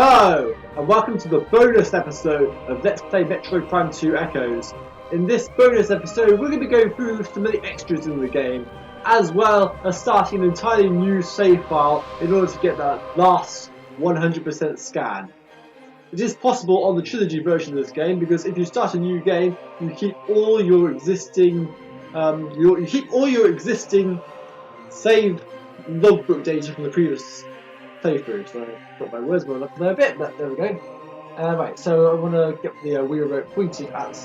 Hello, and welcome to the bonus episode of Let's Play Metroid Prime 2 Echoes. In this bonus episode, we're going to be going through some of the extras in the game, as well as starting an entirely new save file in order to get that last 100% scan. It is possible on the Trilogy version of this game, because if you start a new game, you keep all your existing save logbook data from the previous playthrough. So I got my words going up there a bit, but there we go. Right, so I want to get the wheel remote pointed at the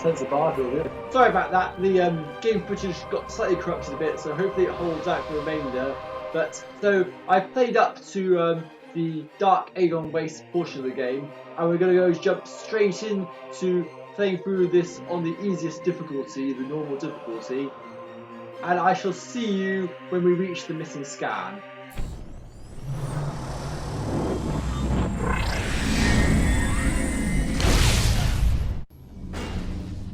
sensor bar. Here we go. Sorry about that. The game footage got slightly corrupted a bit, so hopefully it holds out for the remainder. But so I played up to the Dark Aegon Waste portion of the game, and we're going to go jump straight into playing through this on the easiest difficulty, the normal difficulty. And I shall see you when we reach the missing scan.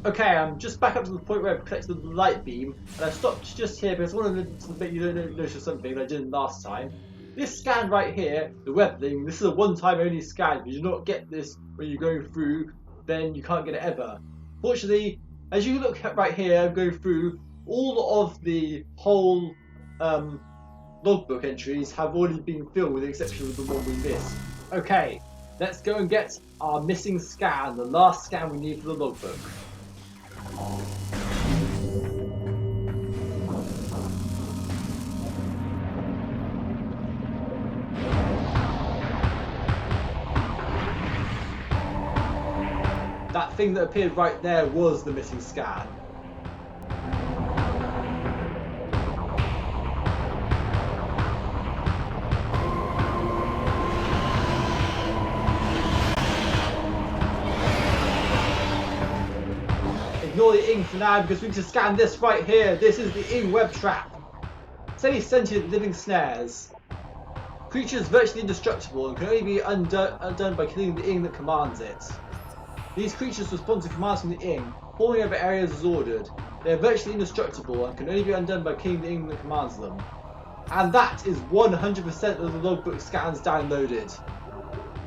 Okay, I'm just back up to the point where I've collected the light beam, and I've stopped just here because I wanted to make you notice something that I didn't last time. This scan right here, the web thing, this is a one-time only scan. If you do not get this when you're going through, then you can't get it ever. Fortunately, as you look at right here, I'm going through, all of the whole logbook entries have already been filled with the exception of the one we missed. Okay, let's go and get our missing scan, the last scan we need for the logbook. That thing that appeared right there was the missing scan. Ignore the ink for now because we need to scan this right here. This is the ink web trap. Semi-sentient living snares. Creatures virtually indestructible and can only be undone by killing the ing that commands it. These creatures respond to commands from the ing, falling over areas as ordered. They are virtually indestructible and can only be undone by killing the ing that commands them. And that is 100% of the logbook scans downloaded.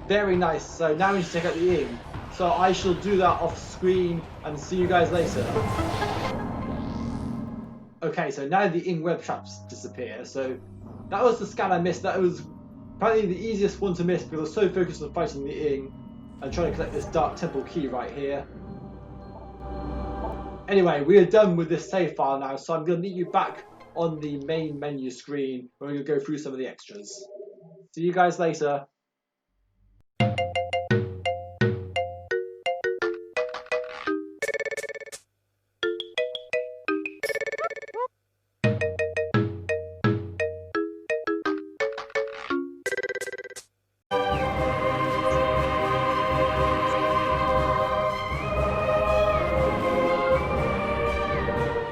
Very nice. So now we need to check out the ing. So I shall do that off screen and see you guys later. Okay, so now the ing web traps disappear. So that was the scan I missed. That was probably the easiest one to miss because I was so focused on fighting the ing and trying to collect this Dark Temple key right here. Anyway, we are done with this save file now, so I'm going to meet you back on the main menu screen where we're going to go through some of the extras. See you guys later.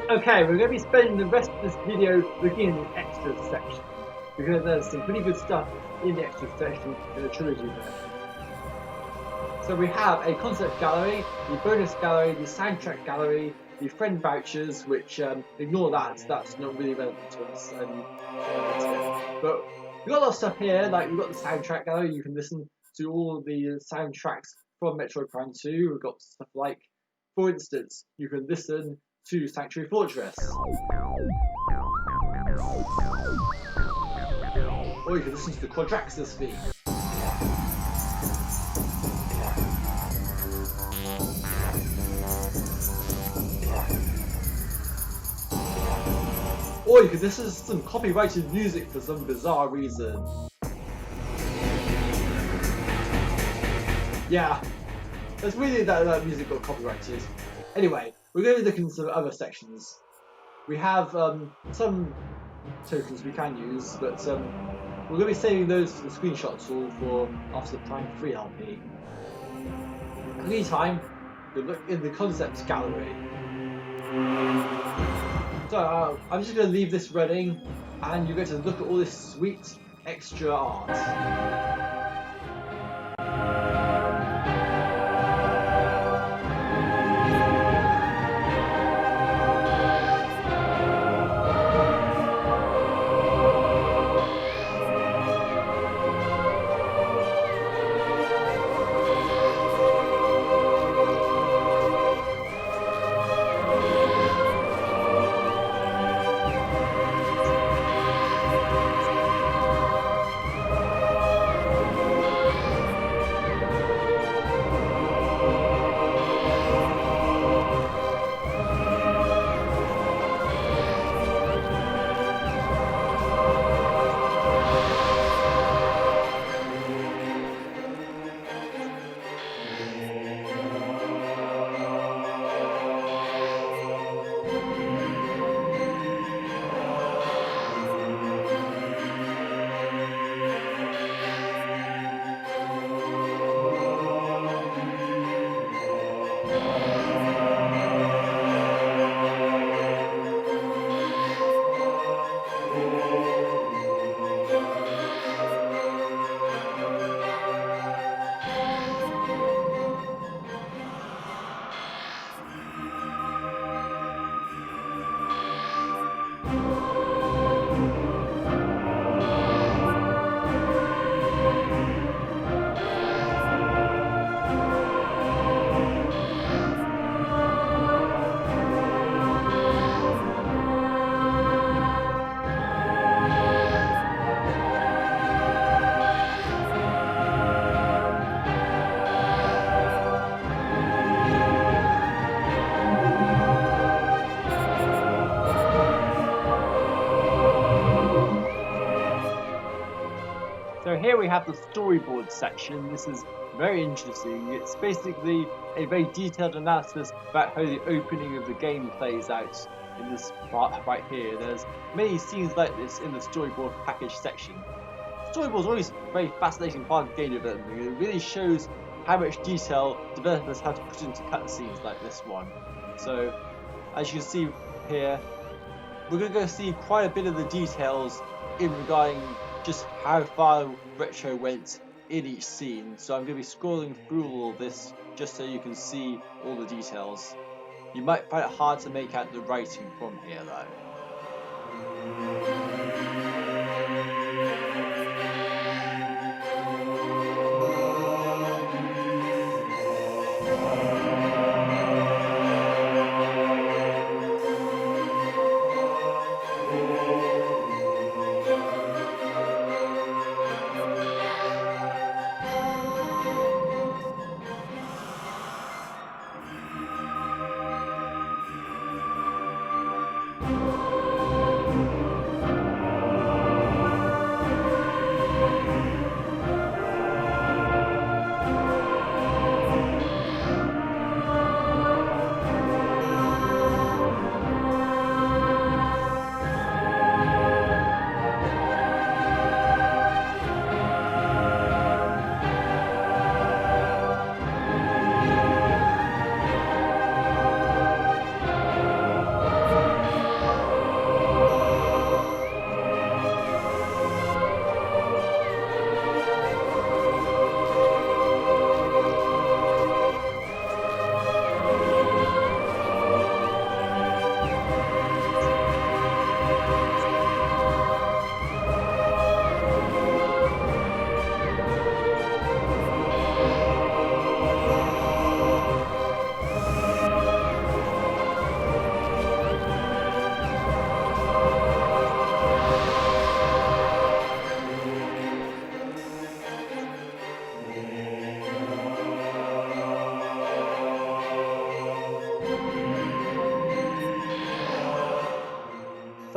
Okay, we're going to be spending the rest of this video looking in the extras section, because there's some pretty good stuff in the extras section in the Trilogy version. So we have a concept gallery, the bonus gallery, the soundtrack gallery, the friend vouchers, which ignore that, that's not really relevant to us. But we've got a lot of stuff here, like we've got the soundtrack gallery, you can listen to all the soundtracks from Metroid Prime 2. We've got stuff like, for instance, you can listen to Sanctuary Fortress. Or you can listen to the Quadraxis theme. Or you can listen to some copyrighted music for some bizarre reason. Yeah, it's weird that music got copyrighted. Anyway, we're going to be looking at some other sections. We have some tokens we can use, but we're going to be saving those for the screenshot tool for after the Prime 3 LP. In the meantime, we look in the concepts gallery. So I'm just going to leave this running, and you're going to look at all this sweet extra art. here we have the storyboard section. This is very interesting. It's basically a very detailed analysis about how the opening of the game plays out in this part right here. There's many scenes like this in the storyboard package section. Storyboards are always a very fascinating part of game development. It really shows how much detail developers have to put into cutscenes like this one. So, as you can see here, we're going to go see quite a bit of the details in regarding just how far Retro went in each scene. So I'm going to be scrolling through all of this just so you can see all the details. You might find it hard to make out the writing from here though.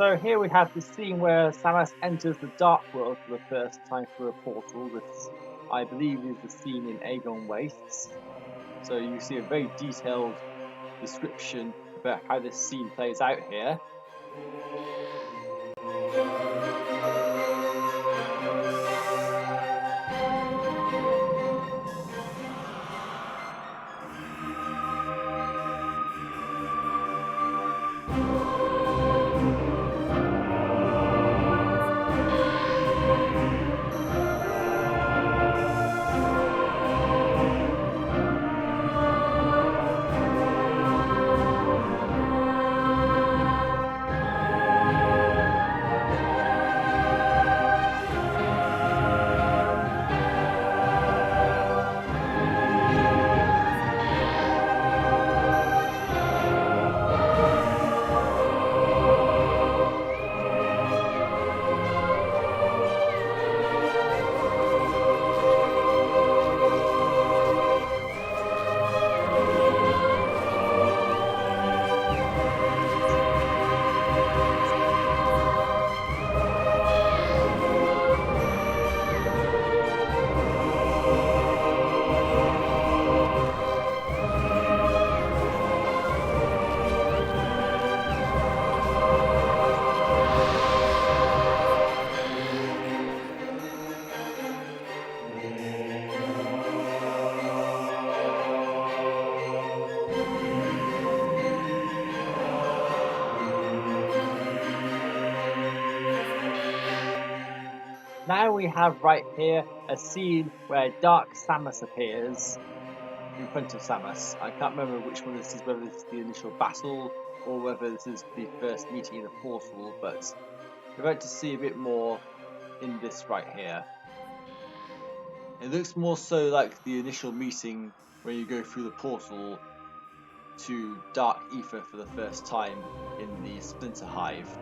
So here we have the scene where Samus enters the Dark World for the first time through a portal. This, I believe, is the scene in Aegon Wastes. So you see a very detailed description about how this scene plays out here. Now we have right here a scene where Dark Samus appears in front of Samus. I can't remember which one this is, whether this is the initial battle or whether this is the first meeting in the portal, but we're about to see a bit more in this right here. It looks more so like the initial meeting where you go through the portal to Dark Aether for the first time in the Splinter Hive.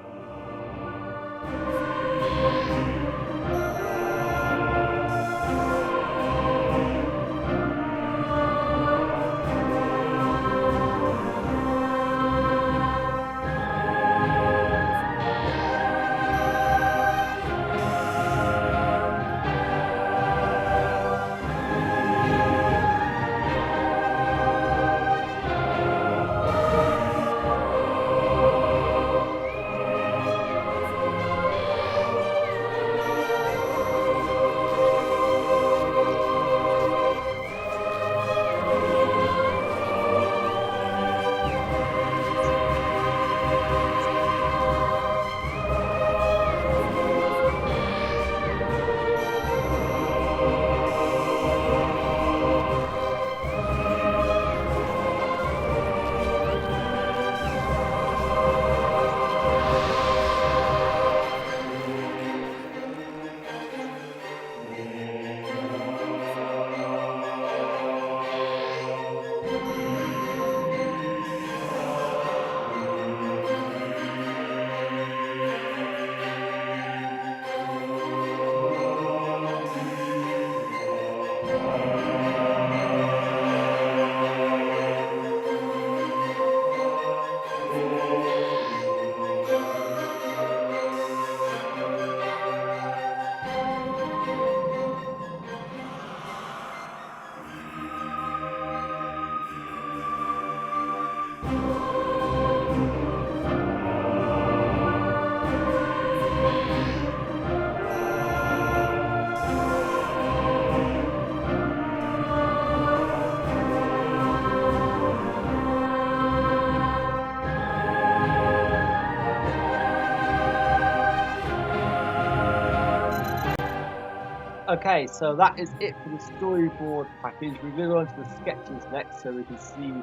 Okay, so that is it for the storyboard package. We're going to go on to the sketches next so we can see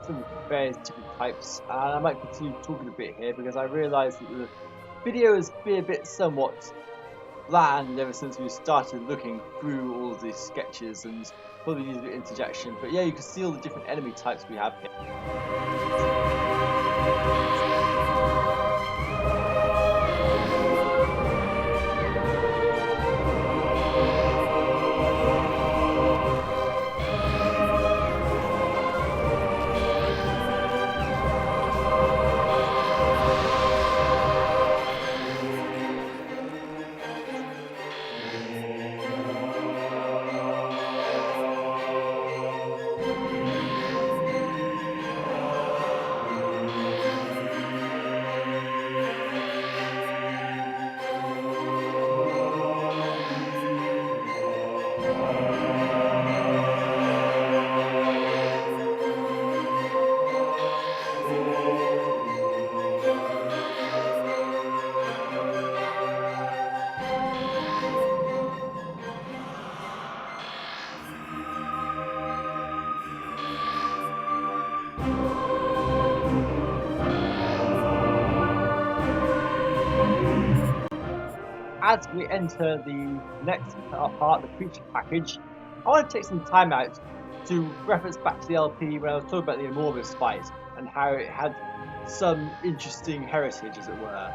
some various different types. And I might continue talking a bit here because I realise that the video has been a bit somewhat bland ever since we started looking through all of these sketches and probably needs a bit of interjection. But yeah, you can see all the different enemy types we have here. As we enter the next part, the creature package, I want to take some time out to reference back to the LP when I was talking about the Enormous fight and how it had some interesting heritage, as it were.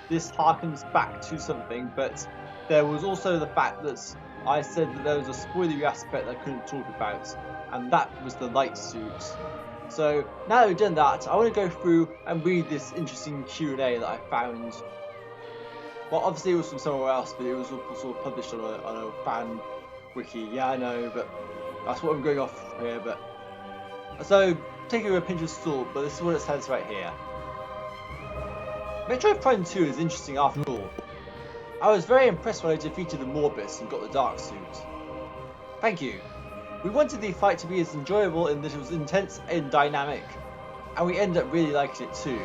This harkens back to something, but there was also the fact that I said that there was a spoilery aspect that I couldn't talk about, and that was the light suit. So now that we've done that, I want to go through and read this interesting Q&A that I found. Well, obviously it was from somewhere else, but it was also published on a fan wiki. Yeah, I know, but that's what I'm going off here. But so take it with a pinch of salt, but this is what it says right here. Metroid Prime 2 is interesting after all. I was very impressed when I defeated the Morbus and got the Dark Suit. Thank you. We wanted the fight to be as enjoyable in that it was intense and dynamic, and we ended up really liking it too.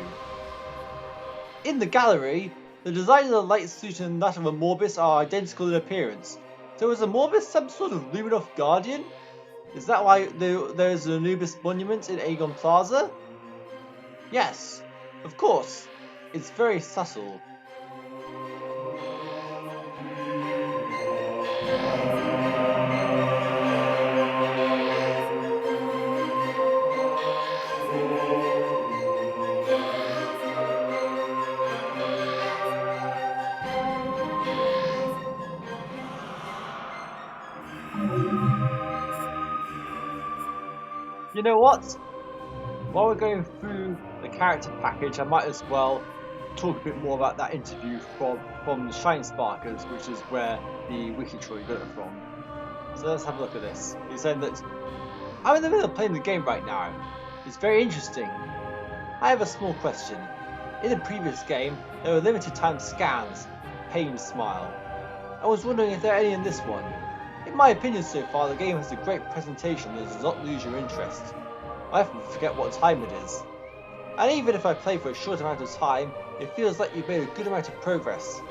In the gallery, the design of the light suit and that of a Morbus are identical in appearance. So is a Morbus some sort of Luminoth guardian? Is that why there is an Anubis monument in Aegon Plaza? Yes, of course. It's very subtle. You know what? While we're going through the character package, I might as well talk a bit more about that interview from Shine Sparkers, which is where the Wikitroid got it from. So let's have a look at this. He's saying that I'm in the middle of playing the game right now. It's very interesting. I have a small question. In the previous game, there were limited time scans. Pain smile. I was wondering if there are any in this one. In my opinion so far, the game has a great presentation that does not lose your interest. I often forget what time it is. And even if I play for a short amount of time, it feels like you've made a good amount of progress.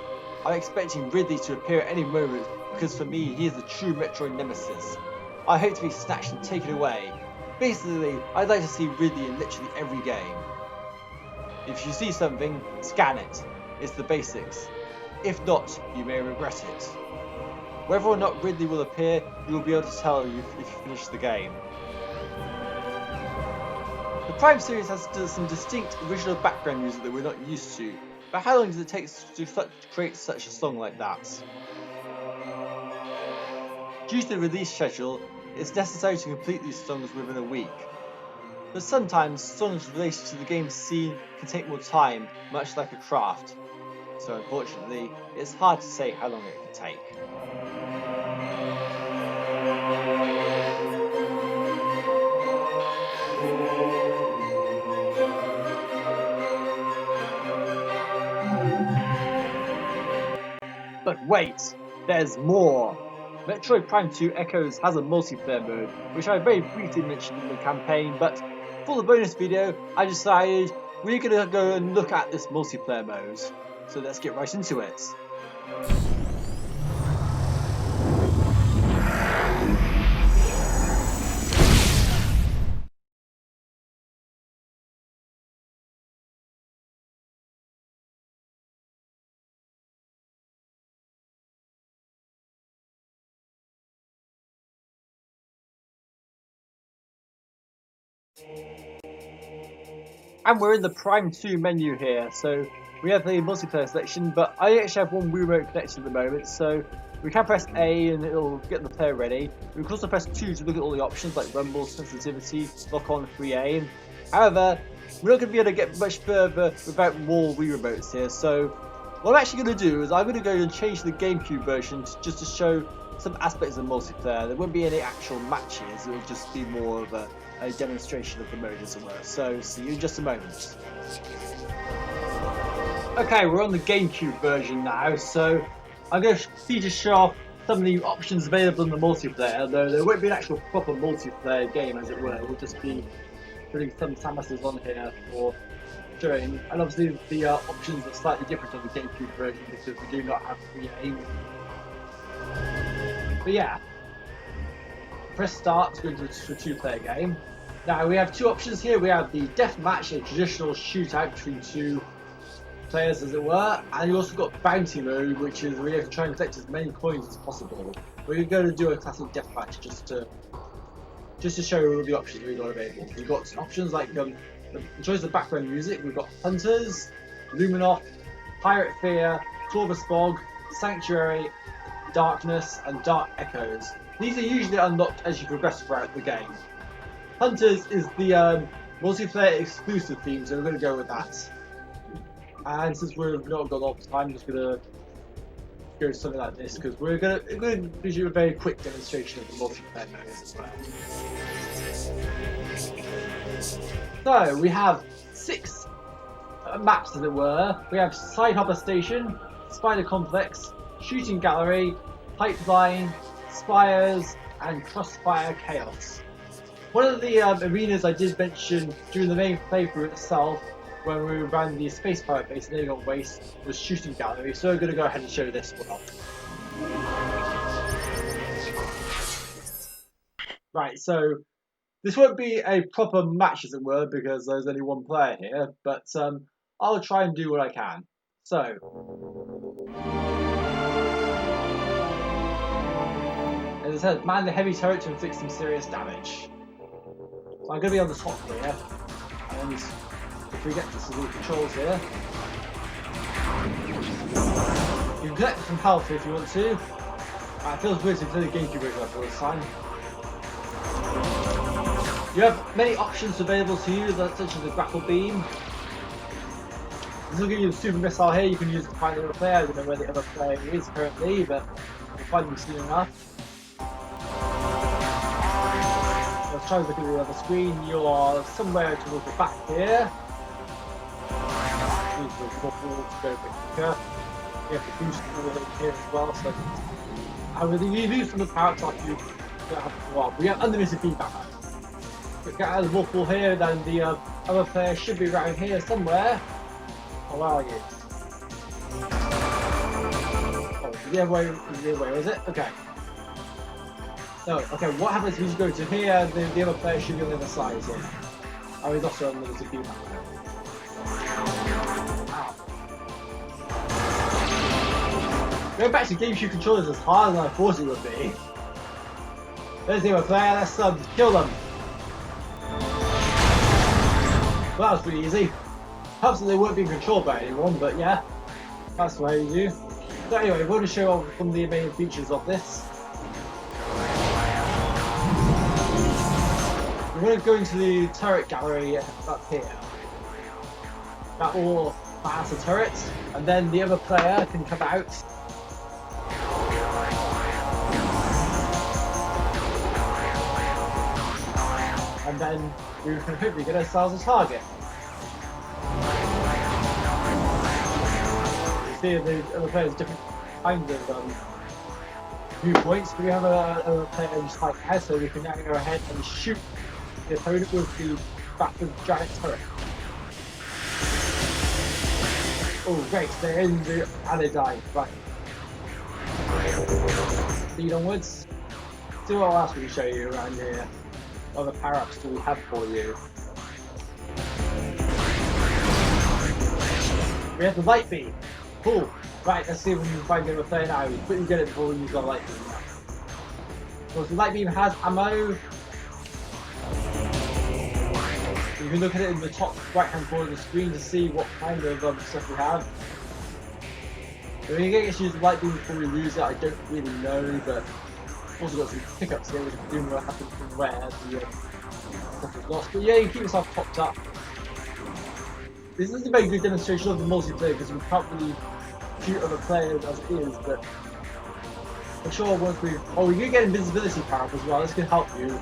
I'm expecting Ridley to appear at any moment because for me, he is the true Metroid nemesis. I hope to be snatched and taken away. Basically, I'd like to see Ridley in literally every game. If you see something, scan it. It's the basics. If not, you may regret it. Whether or not Ridley will appear, you will be able to tell if you finish the game. The Prime series has some distinct original background music that we're not used to, but how long does it take to create such a song like that? Due to the release schedule, it's necessary to complete these songs within a week. But sometimes songs related to the game's scene can take more time, much like a craft. So unfortunately, it's hard to say how long it can take. But wait, there's more! Metroid Prime 2 Echoes has a multiplayer mode, which I very briefly mentioned in the campaign, but for the bonus video, I decided we're gonna go and look at this multiplayer mode. So let's get right into it. And we're in the Prime 2 menu here, so we have the multiplayer selection, but I actually have one Wii Remote connected at the moment, so we can press A and it'll get the player ready. We can also press 2 to look at all the options like rumble, sensitivity, lock on, free aim. However, we're not going to be able to get much further without more Wii Remotes here, so what I'm actually going to do is I'm going to go and change the GameCube version just to show some aspects of multiplayer. There won't be any actual matches, it will just be more of a demonstration of the mode as it were. So see you in just a moment. Okay, we're on the GameCube version now, so I'm going to just show off some of the options available in the multiplayer, though there won't be an actual proper multiplayer game as it were. It will just be putting some Samuses on here for showing, and obviously the options are slightly different on the GameCube version because we do not have free aim. But yeah, press start to go into a 2-player game. Now we have two options here. We have the deathmatch, a traditional shootout between two players as it were, and you also got bounty mode, which is where you have to try and collect as many coins as possible. We're going to do a classic deathmatch just to show you all the options we've got available. We've got options like the choice of background music. We've got Hunters, Luminoff, Pirate Fear, Corvus Fog, Sanctuary, Darkness, and Dark Echoes. These are usually unlocked as you progress throughout the game. Hunters is the multiplayer exclusive theme, so we're going to go with that. And since we've not got a lot of time, I'm just going to go something like this because we're going to give you a very quick demonstration of the multiplayer mode as well. So we have 6 maps as it were. We have Side Hopper Station, Spider Complex, Shooting Gallery, Pipeline, Spires, and Crossfire Chaos. One of the arenas I did mention during the main playthrough itself, when we ran the Space Pirate base nearly on waste, was Shooting Gallery, so we're going to go ahead and show this one off. Right, so this won't be a proper match as it were, because there's only one player here, but I'll try and do what I can. So, as I said, man the heavy turret to inflict some serious damage. So I'm going to be on the top here, and if we get to some little controls here, you can collect some health if you want to. It feels weird to play the GameCube version after this time. You have many options available to you, such as the grapple beam. This will give you the super missile here. You can use it to find the other player. I don't know where the other player is currently, but you'll find them soon enough. Let's try to look at the other screen. You are somewhere towards the back here. Use the bubble to go a bit quicker. You have to boost the here as well. So, you lose from the power up, you don't have to go up. We have unlimited feedback. But get out of the waffle here, then the other player should be around here somewhere. Oh, where are you? Oh, the other way, is it? Okay. No, okay, what happens if you go to here, the other player should be on the other side here. Oh, he's also on limited feedback now. Ow. Going back to GameCube controllers is harder than I thought it would be. There's the other player, let's kill them. Well, that was pretty easy. Helps that they weren't being controlled by anyone, but yeah, that's the way you do. So anyway, we're going to show off some of the main features of this. We're going to go into the turret gallery up here. That will pass the turret, and then the other player can come out. And then we can hopefully get ourselves a target. You see the other players different kinds of viewpoints. We have a player just like that, so we can now go ahead and shoot the opponent with the back of the giant turret. Oh great, they're in the and they died. Right. Speed onwards. See what else we can show you around here. What other power-ups do we have for you? We have the light beam. Cool. Right, let's see if we can find the other player now. We quickly get it before we use our light beam. Of course, the light beam has ammo. You can look at it in the top right hand corner of the screen to see what kind of stuff we have. When you get to use the light beam before we lose it, I don't really know, but also got some pickups here, which is doing what happens from where the stuff is lost. But yeah, you keep yourself topped up. This is a very good demonstration of the multiplayer because we can't really shoot other players as it is, but I'm sure once we... Oh, we do get invisibility power up as well, this can help you.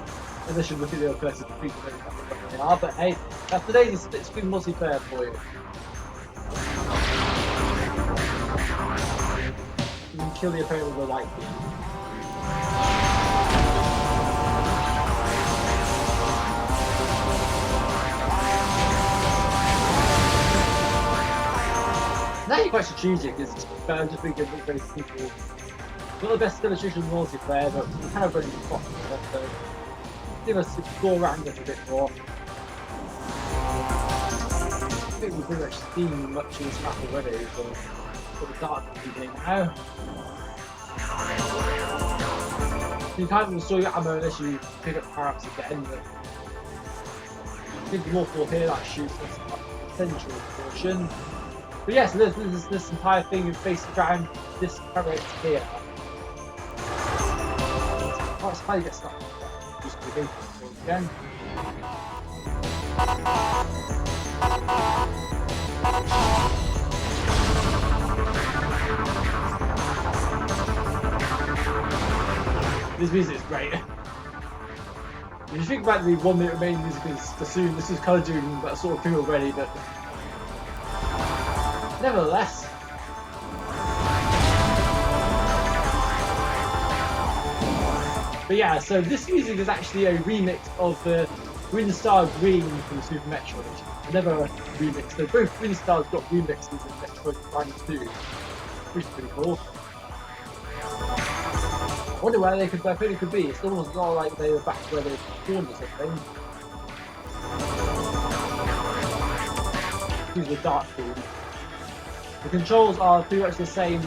Unless you look at the other person to think what they are, but hey, that's today's split screen multiplayer for you. You can kill the opponent with a light beam. Now you're quite strategic, it's just thinking it's very simple. Not the best demonstration of multiplayer, but we're kind of running the clock, so give us explore around this a bit more. I think we've pretty much seen much of this map already, so for the dark beginning now. You can't restore your ammo unless you pick up power-ups at the end of it. Big waterfall here that shoots this central portion. But yes, this entire thing is based around this turret here. Oh, it's how you get stuck. Just to go again. This music is great. If you think about the 1 minute remaining music is soon, this is kind of doing that sort of thing already, but nevertheless. But yeah, so this music is actually a remix of the Windstar Green from Super Metroid. Never remixed. So both Windstars got remixes in Metroid Prime 2, which is pretty cool. I wonder where they could be. It's almost not like they were back where they were born or something. Use the dark pool. The controls are pretty much the same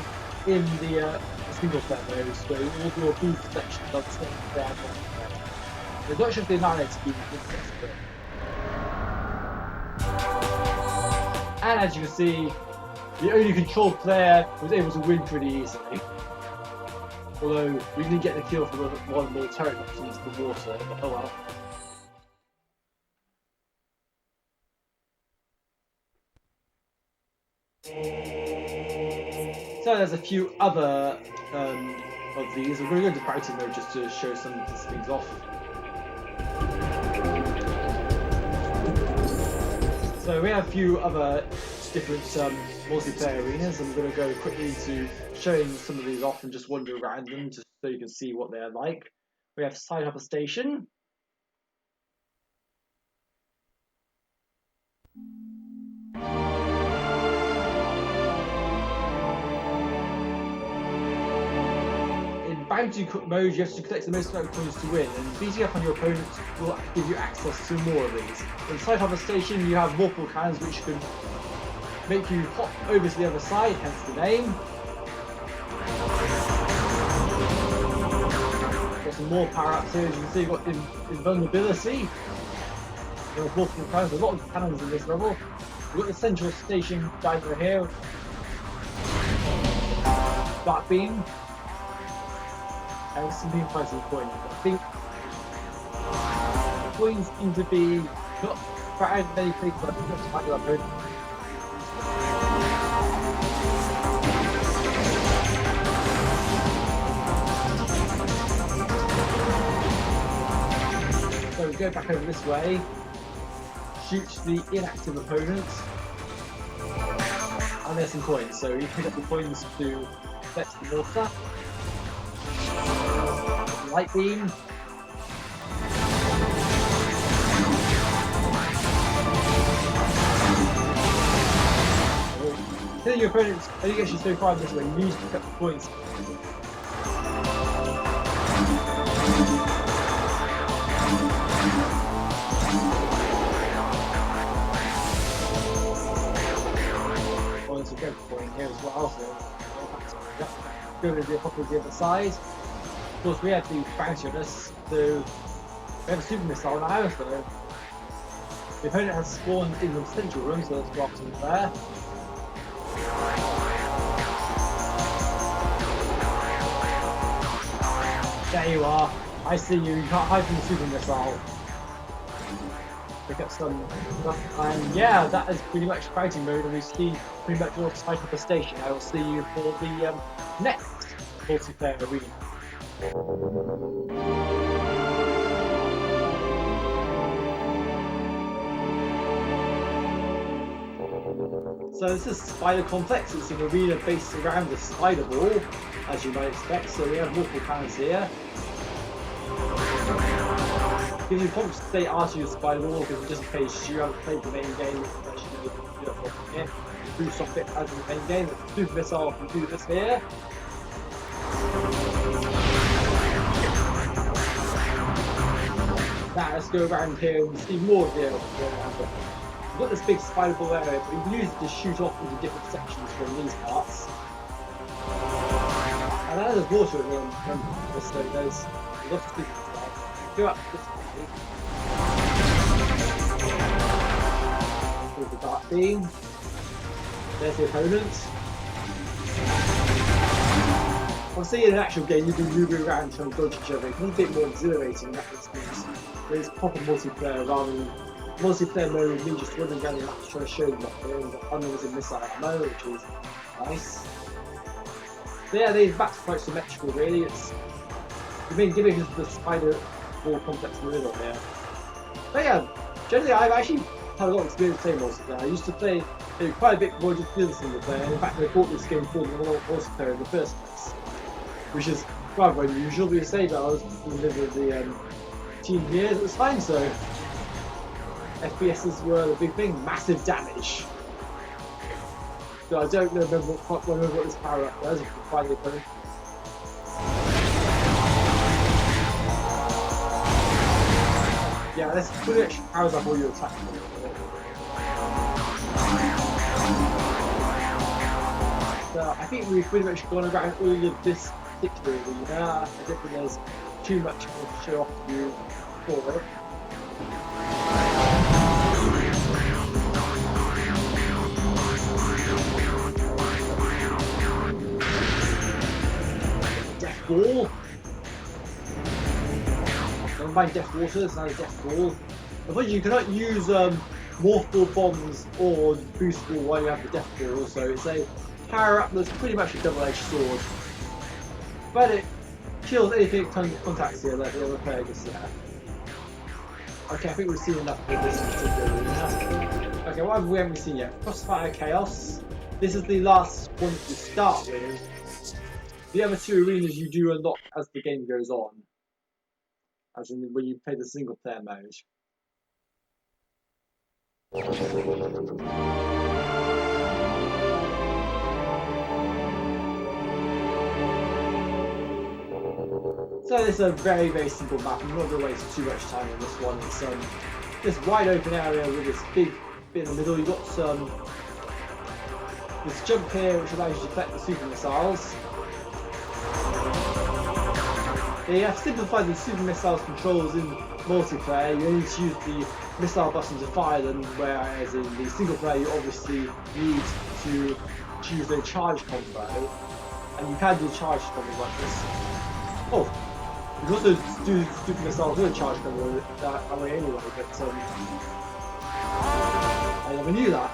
in the single player mode, so all your boost sections are the same there. They're not sure if they managed to be interesting. And as you can see, the only controlled player was able to win pretty easily. Although we didn't get the kill for one of the turret into the water, but oh well. So there's a few other of these. We're going to go into parity mode just to show some of these things off. So we have a few other different multiplayer arenas. I'm going to go quickly to showing some of these off and just wander around them just so you can see what they're like. We have Side Hopper Station. Bounty mode, you have to collect the most amount of coins to win, and beating up on your opponent will give you access to more of these. In Side Hopper Station, you have multiple cannons which can make you hop over to the other side, hence the name. Got some more power-ups here, as you can see, you've got invulnerability. There are multiple cannons, a lot of cannons in this level. We've got the central station down over here. Dark beam. Some new prices coins. I think coins seem to be not found many places, but I think that's quite good. So we go back over this way, shoot the inactive opponents, and there's some coins. So you pick up the coins to fetch the water. Light beam. Killing your opponents only gets you so far this way. You need to pick up the points. Well, there's a go point here as well, so go to the hop of the other side. Of course, we have the bounty on us, so we have a super missile now, so The opponent has spawned in the central room, so let's go up to there. There you are. I see you. You can't hide from the super missile. Pick up some stuff, and yeah, that is pretty much fighting mode, and we see pretty much your side of the station. I will see you for the next multiplayer arena. So this is Spider Complex. It's an arena based around the spider ball, as you might expect. So we have multiple cannons here. Gives you prompts to stay after your spider ball because just in case you haven't played the main game, here. Boost off it as in the main game. Let's do the missile, we do this here. Now let's go around here and see more of the area. We've got this big spider ball area, but we can use it to shoot off into different sections from these parts. And then there's water in the so there's lots of people go up this way. There's the dark beam. There's the opponent. Obviously in an actual game you can move around trying to dodge each other. It's a bit more exhilarating in that instance. There's proper multiplayer rather than multiplayer mode with me just running around the map trying to show them what they're doing. Got unlimited missile ammo, which is nice. So yeah, these maps are quite symmetrical really. It's the main gimmick is the spider ball complex in the middle here. But yeah, generally I've actually had a lot of experience playing multiplayer. I used to play quite a bit more just the single player. In fact, I bought this game for the multiplayer in the first place, which is rather unusual. But you say that I was in the middle of the teen years at the time, so FPSs were the big thing. Massive damage. So I don't remember what this power up does. If you can find it, though. Yeah, this pretty much powers up all your attacks. So I think we've pretty much gone around all of this particular arena. I don't think there's too much more to show off to you for it. Death Ball. Don't mind Death Water, it's not a Death Ball. Unfortunately, you cannot use Morph Ball bombs or Boost Ball while you have the Death Ball, so it's a power up that's pretty much a double-edged sword. But it kills anything it contacts here, like the other player just there. Okay, I think we've seen enough of this particular arena. Okay, what have we haven't seen yet? Crossfire Chaos. This is the last one to start with. The other two arenas you do unlock as the game goes on. As in when you play the single player mode. So this is a very, very simple map. I'm not going to waste too much time on this one. It's this wide open area with this big bit in the middle. You've got this jump here which allows you to collect the super missiles. They have simplified the super missiles controls in multiplayer. You only need to use the missile button to fire them, whereas in the single player you obviously need to choose a charge combo. And you can do charge combos like this. Oh, you can also do super missiles with a charge combo that way anyway, but I never knew that.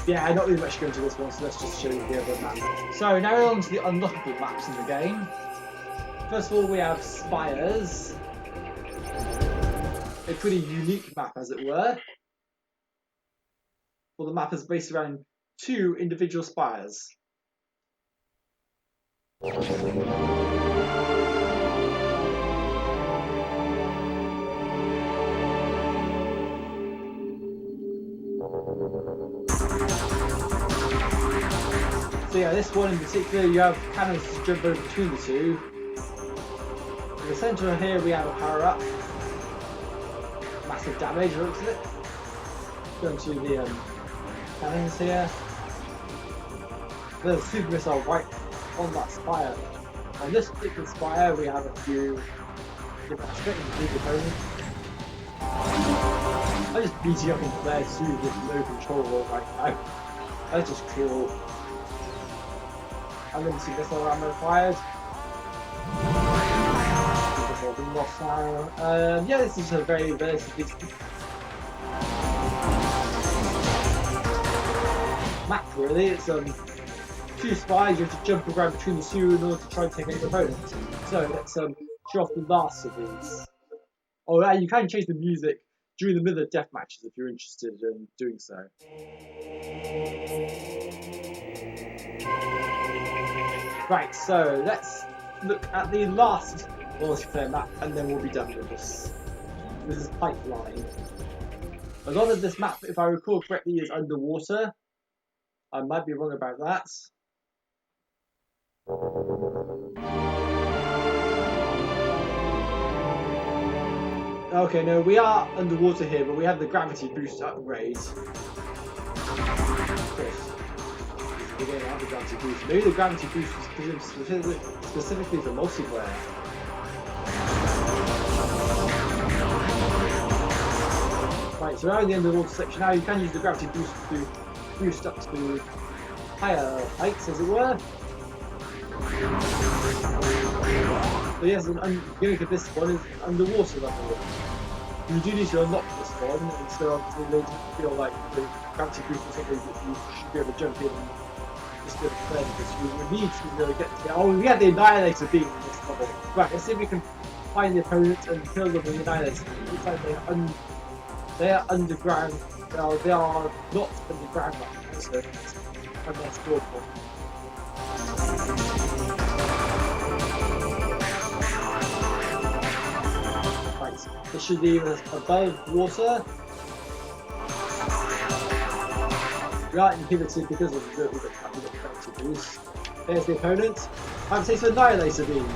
Yeah, not really much going to this one, so let's just show you the other map. So now we're on to the unlockable maps in the game. First of all, we have Spires. A pretty unique map, as it were. Well, the map is based around 2 individual spires. So yeah, this one in particular, you have cannons to jump over between the two. In the centre here we have a power up. Massive damage, looks at it. Going to the cannons here. There's a super missile right on that spire. On this particular spire we have a few different aspect of the big opponent. I just beating up into there too with no control right now. That's just cool. Unlimited missile ammo fired. Lost now. Yeah, this is a very relatively map really. It's two spies. You have to jump around between the two in order to try and take out your opponent. So let's show off the last of these. Oh, yeah, you can change the music during the middle of death matches if you're interested in doing so. Right, so let's look at the last multiplayer map and then we'll be done with this. This is Pipeline. A lot of this map, if I recall correctly, is underwater. I might be wrong about that. Okay, no, we are underwater here, but we have the gravity boost upgrade. Of course, we're going to have the gravity boost. Maybe the gravity boost is specifically for multiplayer. Right, so we're in the underwater section now. You can use the gravity boost to boost up to higher heights, as it were. So yes, the gimmick of this one is underwater level. You do need to unlock this one, and so obviously they feel like the gravity boost is something that you should be able to jump in and just go to bed, because you will need to really get to. Oh, we have the Annihilator beam in this level. Right, let's see if we can find the opponent and kill them with the Annihilator. It looks like they are underground. Well, they are not underground right now, so I'm not sure for. It should be above water. We are inhibited because of the gravity boost. There's the opponent. I'm taking the Annihilator beam.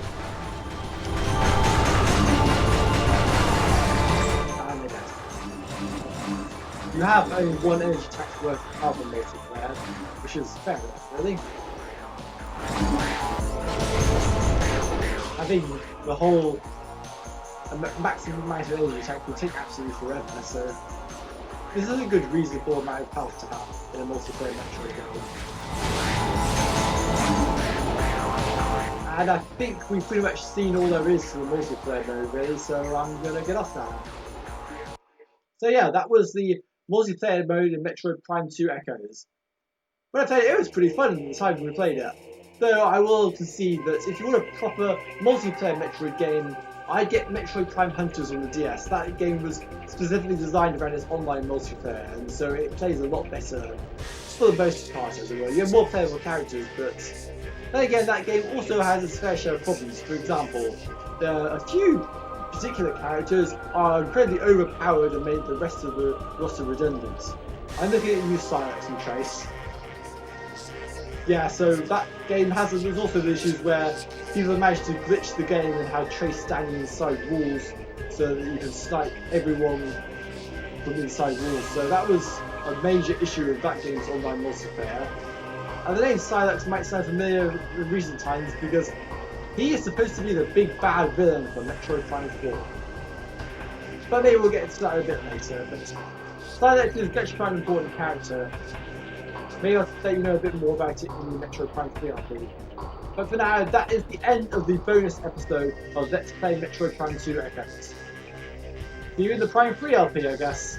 And they're dead. You have only one energy attack worth of carbon multiplayer, which is fair enough, really. I think the whole maximum amount of energy attack will take absolutely forever, so this is a good reasonable amount of health to have in a multiplayer Metroid game. And I think we've pretty much seen all there is to the multiplayer mode really, so I'm gonna get off now. So yeah, that was the multiplayer mode in Metroid Prime 2 Echoes. When I played it, it was pretty fun at the time we played it. Though I will concede that if you want a proper multiplayer Metroid game, I'd get Metroid Prime Hunters on the DS. That game was specifically designed around its online multiplayer, and so it plays a lot better for the most part, as it were. You have more playable characters, but then again, that game also has its fair share of problems. For example, there are a few particular characters are incredibly overpowered and made the rest of the roster redundant. I'm looking at you, Silex and Trace. Yeah, so that game there's also the issues where people have managed to glitch the game and have Trace standing inside walls so that you can snipe everyone from inside walls. So that was a major issue of that game's online multiplayer. And the name Silex might sound familiar in recent times because he is supposed to be the big bad villain for Metroid Prime 4. But maybe we'll get into that a bit later. But Silex is actually quite an important character. Maybe I'll let you know a bit more about it in the Metroid Prime 3 RP. But for now, that is the end of the bonus episode of Let's Play Metroid Prime 2 Echoes. See you in the Prime 3 LP, I guess.